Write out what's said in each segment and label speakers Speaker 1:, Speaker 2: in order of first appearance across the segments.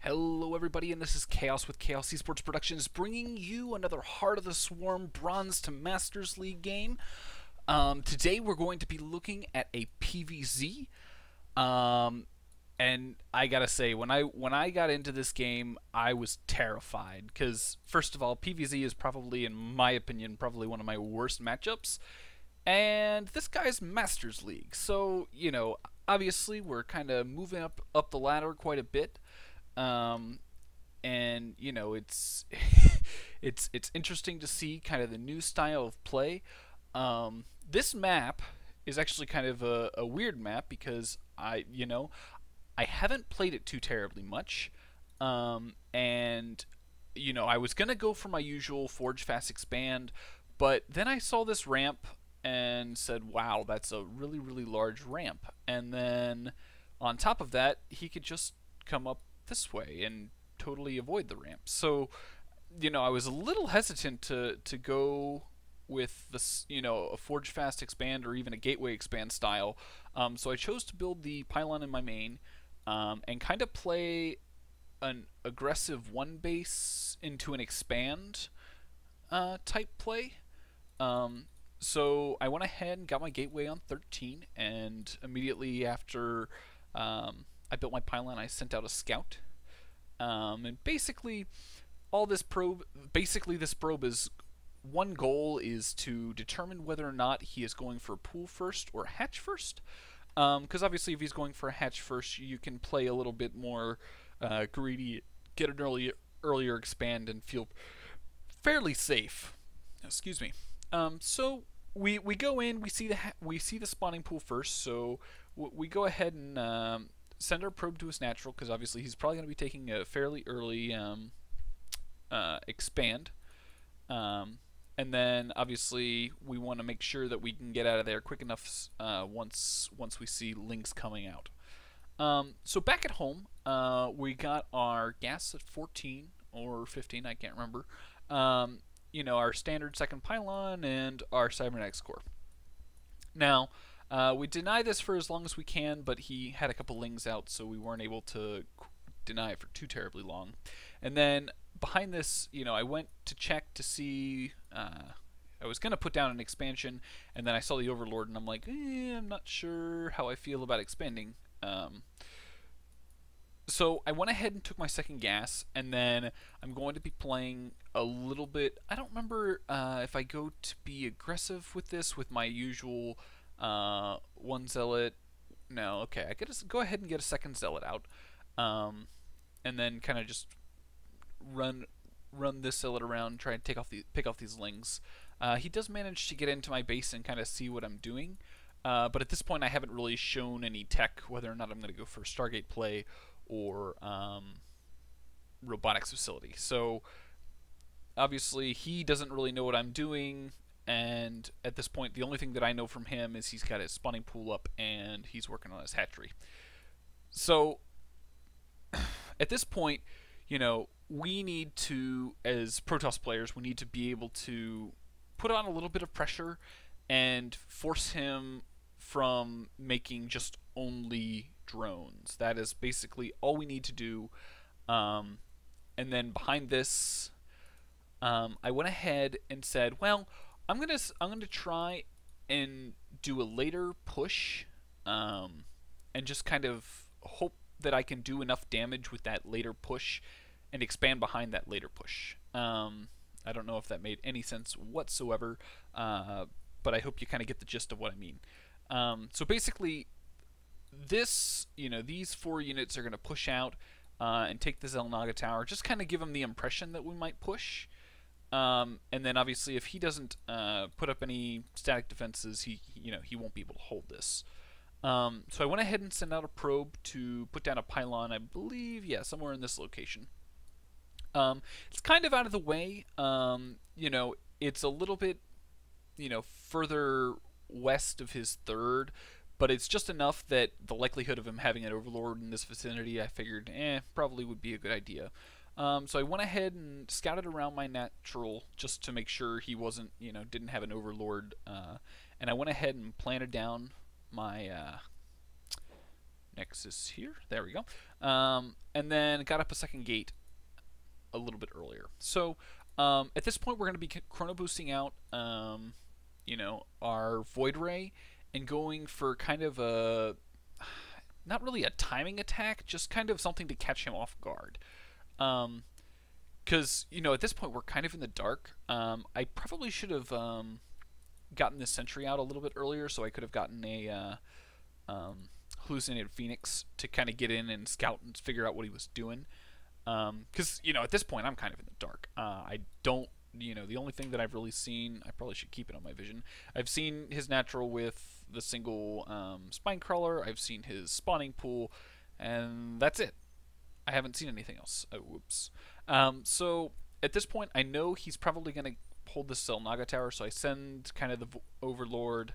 Speaker 1: Hello everybody, and this is Chaos with Chaos Esports Productions, bringing you another Heart of the Swarm Bronze to Masters League game. Today we're going to be looking at a PvZ, and I gotta say, when I got into this game, I was terrified, because first of all, PvZ is probably, in my opinion, probably one of my worst matchups, and this guy's Masters League, so, obviously we're kind of moving up the ladder quite a bit. And it's it's interesting to see kind of the new style of play. This map is actually kind of a weird map because I haven't played it too terribly much. And I was gonna go for my usual Forge Fast Expand, but then I saw this ramp and said, wow, that's a really large ramp. And then on top of that, he could just come up this way and totally avoid the ramp. So, I was a little hesitant to go with this, a Forge Fast Expand or even a Gateway Expand style. So I chose to build the pylon in my main and kind of play an aggressive one base into an expand type play. So I went ahead and got my Gateway on 13, and immediately after I built my pylon, I sent out a scout. And basically, this probe is, one goal is to determine whether or not he is going for pool first or hatch first. Because obviously if he's going for a hatch first, you can play a little bit more greedy, get an earlier expand, and feel fairly safe. Excuse me. So we go in, we see the spawning pool first, so we go ahead and send our probe to his natural, because obviously he's probably going to be taking a fairly early expand. And then obviously we want to make sure that we can get out of there quick enough once we see links coming out. So back at home, we got our gas at 14 or 15, I can't remember. Our standard second pylon and our cybernetics core. Now, we deny this for as long as we can, but he had a couple lings out, so we weren't able to deny it for too terribly long. And then behind this, I went to check to see. I was gonna put down an expansion, and then I saw the Overlord, and I'm like, I'm not sure how I feel about expanding. So I went ahead and took my second gas, and then I'm going to be playing a little bit. I don't remember if I go to be aggressive with this with my usual one zealot. No, okay, I could just go ahead and get a second zealot out, and then kind of just run this zealot around, try and pick off these lings. He does manage to get into my base and kind of see what I'm doing, but at this point I haven't really shown any tech, whether or not I'm going to go for a Stargate play or robotics facility. So obviously he doesn't really know what I'm doing, and at this point the only thing that I know from him is he's got his spawning pool up and he's working on his hatchery. So at this point, we need to, as Protoss players, we need to be able to put on a little bit of pressure and force him from making just only drones. That is basically all we need to do. And then behind this, I went ahead and said, well, I'm gonna try and do a later push, and just kind of hope that I can do enough damage with that later push and expand behind that later push. I don't know if that made any sense whatsoever, but I hope you kind of get the gist of what I mean. So basically, these 4 units are going to push out and take the Zelnaga Tower, just kind of give them the impression that we might push. And then obviously if he doesn't put up any static defenses, he won't be able to hold this. So I went ahead and sent out a probe to put down a pylon, I believe, yeah, somewhere in this location. It's kind of out of the way. It's a little bit, further west of his third, but it's just enough that the likelihood of him having an Overlord in this vicinity, I figured, probably would be a good idea. So I went ahead and scouted around my natural just to make sure he wasn't, didn't have an Overlord, and I went ahead and planted down my Nexus here. There we go. And then got up a second gate a little bit earlier. So at this point, we're going to be chrono boosting out, our Void Ray and going for kind of a, not really a timing attack, just kind of something to catch him off guard. Because, at this point, we're kind of in the dark. I probably should have gotten this sentry out a little bit earlier, so I could have gotten a hallucinated Phoenix to kind of get in and scout and figure out what he was doing. Because, at this point, I'm kind of in the dark. I don't, the only thing that I've really seen, I probably should keep it on my vision. I've seen his natural with the single spine crawler. I've seen his spawning pool, and that's it. I haven't seen anything else. Oh, whoops. So at this point, I know he's probably going to hold this Naga tower, so I send kind of the Overlord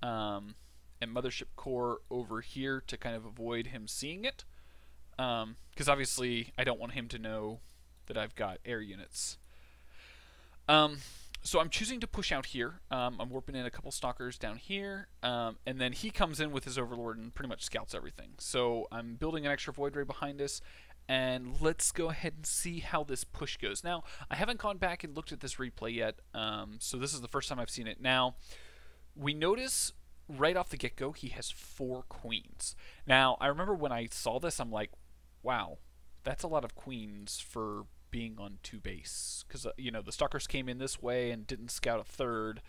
Speaker 1: and Mothership Core over here to kind of avoid him seeing it. Because obviously I don't want him to know that I've got air units. So I'm choosing to push out here. I'm warping in a couple stalkers down here, and then he comes in with his Overlord and pretty much scouts everything. So I'm building an extra Void Ray behind us, and let's go ahead and see how this push goes. Now, I haven't gone back and looked at this replay yet, so this is the first time I've seen it. Now, we notice right off the get-go he has 4 queens. Now, I remember when I saw this, I'm like, wow, that's a lot of queens for being on 2 base, because the stalkers came in this way and didn't scout a third,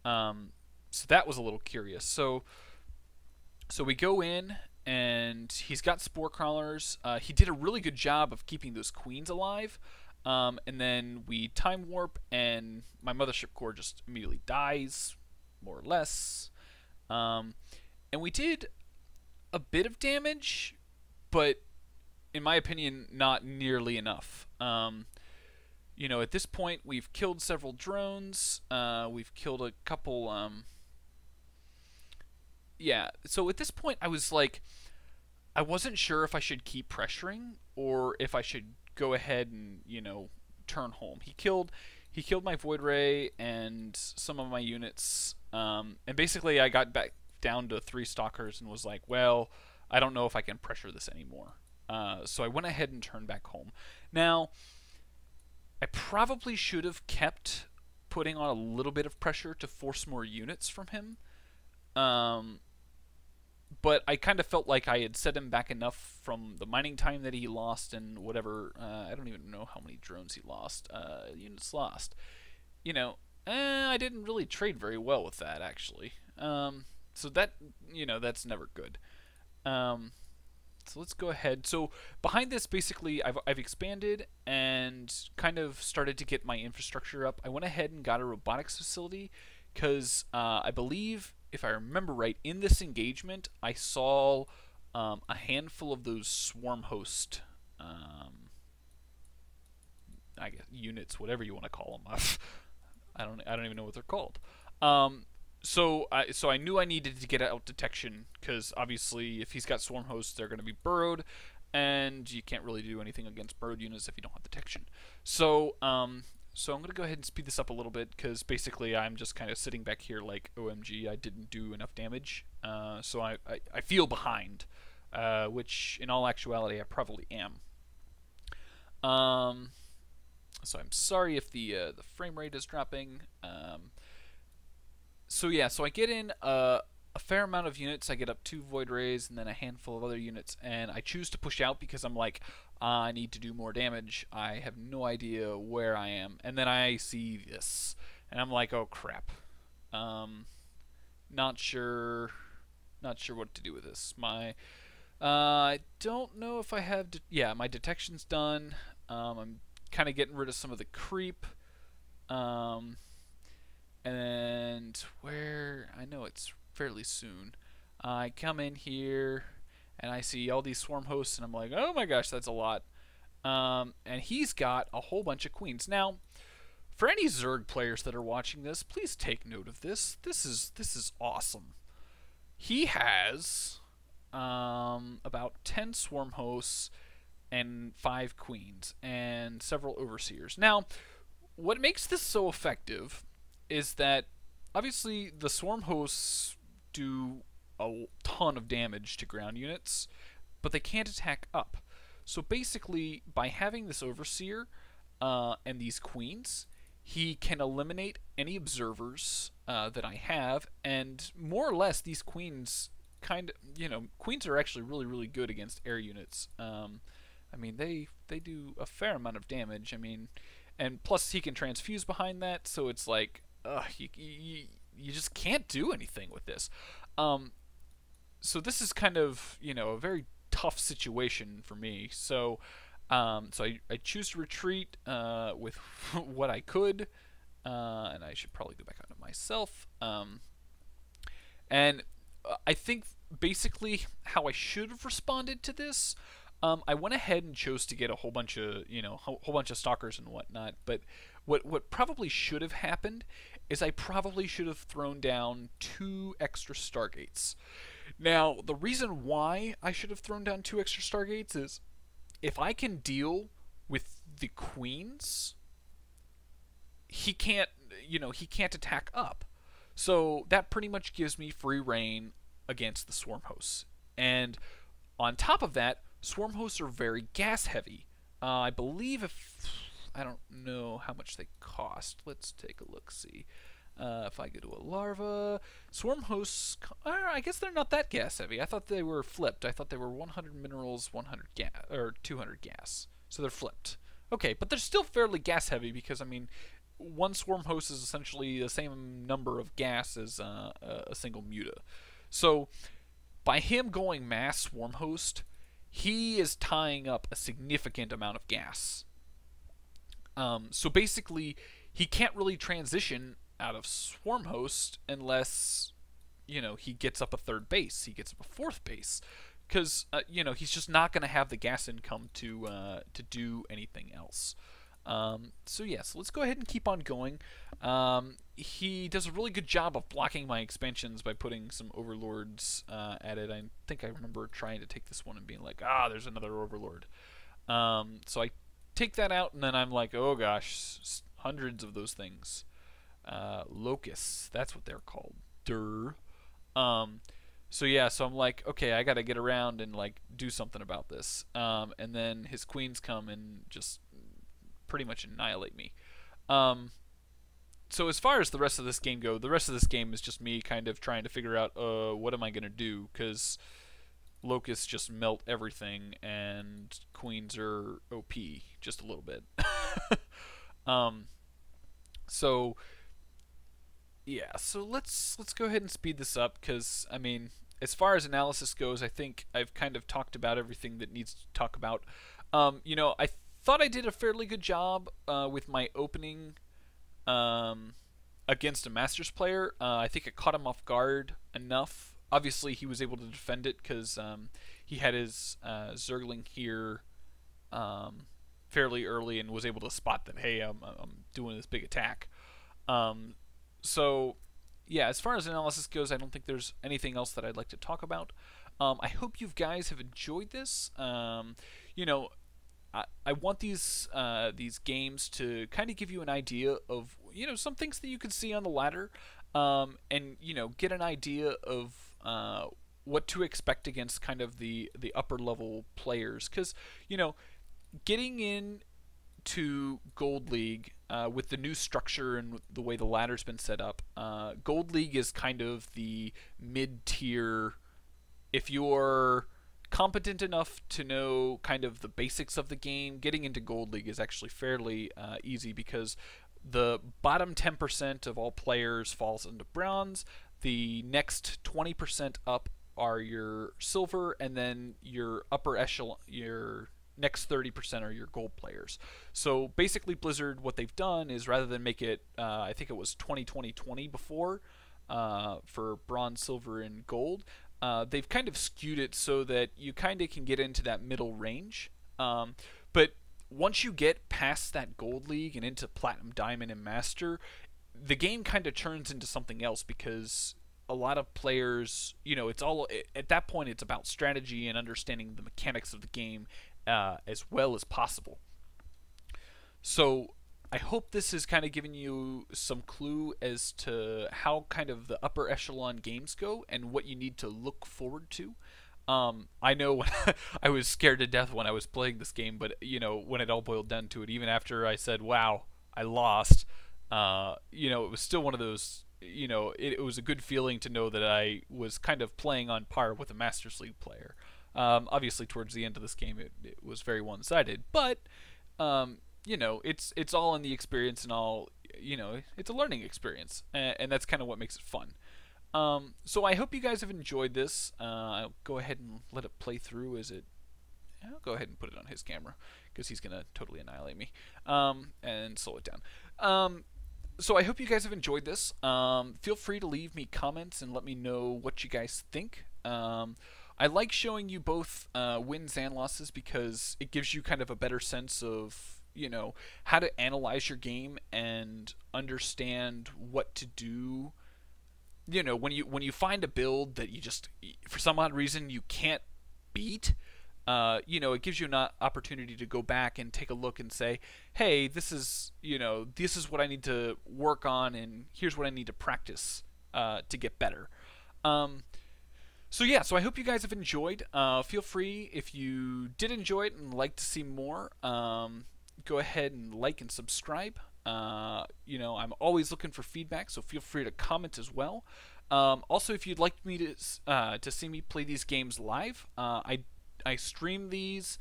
Speaker 1: so that was a little curious. So we go in, and he's got spore crawlers. He did a really good job of keeping those queens alive, and then we time warp, and my Mothership Core just immediately dies, more or less, and we did a bit of damage, but in my opinion, not nearly enough. At this point, we've killed several drones. We've killed a couple. Yeah. So at this point, I was like, I wasn't sure if I should keep pressuring or if I should go ahead and turn home. He killed my Void Ray and some of my units, and basically I got back down to 3 stalkers and was like, well, I don't know if I can pressure this anymore. So I went ahead and turned back home. Now, I probably should have kept putting on a little bit of pressure to force more units from him. But I kind of felt like I had set him back enough from the mining time that he lost and whatever. I don't even know how many drones he lost. Units lost. I didn't really trade very well with that, actually. So that, that's never good. So let's go ahead. So behind this, basically, I've expanded and kind of started to get my infrastructure up. I went ahead and got a robotics facility because I believe, if I remember right, in this engagement, I saw a handful of those swarm host, I guess, units, whatever you want to call them. I don't even know what they're called. So I knew I needed to get out detection because obviously if he's got swarm hosts, they're going to be burrowed, and you can't really do anything against burrowed units if you don't have detection. So I'm going to go ahead and speed this up a little bit because basically I'm just kind of sitting back here like, OMG, I didn't do enough damage. So I feel behind, which in all actuality I probably am. So I'm sorry if the frame rate is dropping. So I get in a fair amount of units. I get up 2 Void Rays and then a handful of other units, and I choose to push out because I'm like, I need to do more damage. I have no idea where I am. And then I see this, and I'm like, oh crap. Not sure what to do with this. I don't know if I have, my detection's done. I'm kind of getting rid of some of the creep. And where, I know it's fairly soon, I come in here and I see all these swarm hosts and I'm like, oh my gosh, that's a lot. And he's got a whole bunch of queens. Now, for any Zerg players that are watching this, please take note of this. This is awesome. He has about 10 swarm hosts and 5 queens and several overseers. Now, what makes this so effective is that obviously the swarm hosts do a ton of damage to ground units, but they can't attack up. So basically, by having this Overseer and these Queens, he can eliminate any observers that I have, and more or less these Queens Queens are actually really, really good against air units. I mean, they do a fair amount of damage. I mean, and plus he can transfuse behind that, so it's like, you just can't do anything with this. So this is kind of, a very tough situation for me. So I choose to retreat with what I could, and I should probably go back onto myself. And I think basically how I should have responded to this, I went ahead and chose to get a whole bunch of whole bunch of stalkers and whatnot. But what probably should have happened is I probably should have thrown down 2 extra Stargates. Now, the reason why I should have thrown down 2 extra Stargates is if I can deal with the Queens, he can't attack up. So that pretty much gives me free reign against the Swarm Hosts. And on top of that, Swarm Hosts are very gas heavy. I believe I don't know how much they cost. Let's take a look, see. If I go to a larva, Swarm Hosts, I guess they're not that gas heavy. I thought they were flipped. I thought they were 100 minerals, 100 gas, or 200 gas. So they're flipped. Okay, but they're still fairly gas heavy because, I mean, one Swarm Host is essentially the same number of gas as a single Muta. So by him going mass Swarm Host, he is tying up a significant amount of gas. So basically, he can't really transition out of Swarm Host unless, he gets up a 3rd base, he gets up a 4th base, because he's just not going to have the gas income to do anything else. So let's go ahead and keep on going. He does a really good job of blocking my expansions by putting some overlords at it. I think I remember trying to take this one and being like, there's another overlord. So I take that out, and then I'm like, oh gosh, hundreds of those things. Locusts, that's what they're called. So I'm like, okay, I gotta get around and like do something about this. And then his Queens come and just pretty much annihilate me. So as far as the rest of this game go, the rest of this game is just me kind of trying to figure out what am I gonna do, because Locusts just melt everything and Queens are OP just a little bit. So let's go ahead and speed this up, because I mean, as far as analysis goes, I think I've kind of talked about everything that needs to talk about. I thought I did a fairly good job with my opening against a Masters player. I think it caught him off guard enough. Obviously, he was able to defend it because he had his Zergling here fairly early and was able to spot that, hey, I'm doing this big attack. As far as analysis goes, I don't think there's anything else that I'd like to talk about. I hope you guys have enjoyed this. I want these games to kind of give you an idea of some things that you can see on the ladder, and get an idea of what to expect against kind of the upper level players, because getting in to Gold League with the new structure and the way the ladder's been set up, Gold League is kind of the mid-tier. If you're competent enough to know kind of the basics of the game, getting into Gold League is actually fairly easy, because the bottom 10% of all players falls into bronze. The next 20% up are your silver, and then your upper echelon, your next 30% are your gold players. So basically Blizzard, what they've done is, rather than make it, I think it was 20-20-20 before, for bronze, silver, and gold, they've kind of skewed it so that you kind of can get into that middle range. But once you get past that Gold League and into Platinum, Diamond, and Master, the game kind of turns into something else, because a lot of players, it's all, at that point, it's about strategy and understanding the mechanics of the game as well as possible. So I hope this has kind of given you some clue as to how kind of the upper echelon games go and what you need to look forward to. I know I was scared to death when I was playing this game, but when it all boiled down to it, even after I said, "Wow, I lost," it was still one of those. It was a good feeling to know that I was kind of playing on par with a Masters League player. Obviously, towards the end of this game, it was very one-sided, but it's all in the experience and all. It's a learning experience, and that's kind of what makes it fun. So I hope you guys have enjoyed this. I'll go ahead and let it play through. I'll go ahead and put it on his camera because he's gonna totally annihilate me. And slow it down. So I hope you guys have enjoyed this. Feel free to leave me comments and let me know what you guys think. I like showing you both wins and losses because it gives you kind of a better sense of how to analyze your game and understand what to do. When you find a build that you just for some odd reason you can't beat, it gives you an opportunity to go back and take a look and say, hey, this is what I need to work on, and here's what I need to practice to get better. So I hope you guys have enjoyed. Feel free, if you did enjoy it and like to see more, go ahead and like and subscribe. I'm always looking for feedback, so feel free to comment as well. Also, if you'd like me to see me play these games live, I stream these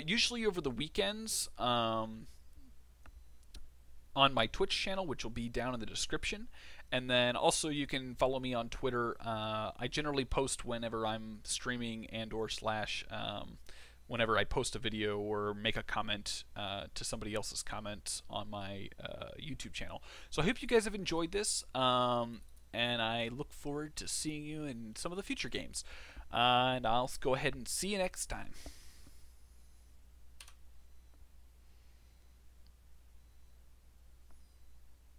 Speaker 1: usually over the weekends on my Twitch channel, which will be down in the description. And then also you can follow me on Twitter. I generally post whenever I'm streaming and/or whenever I post a video or make a comment to somebody else's comment on my YouTube channel. So I hope you guys have enjoyed this, and I look forward to seeing you in some of the future games. And I'll go ahead and see you next time.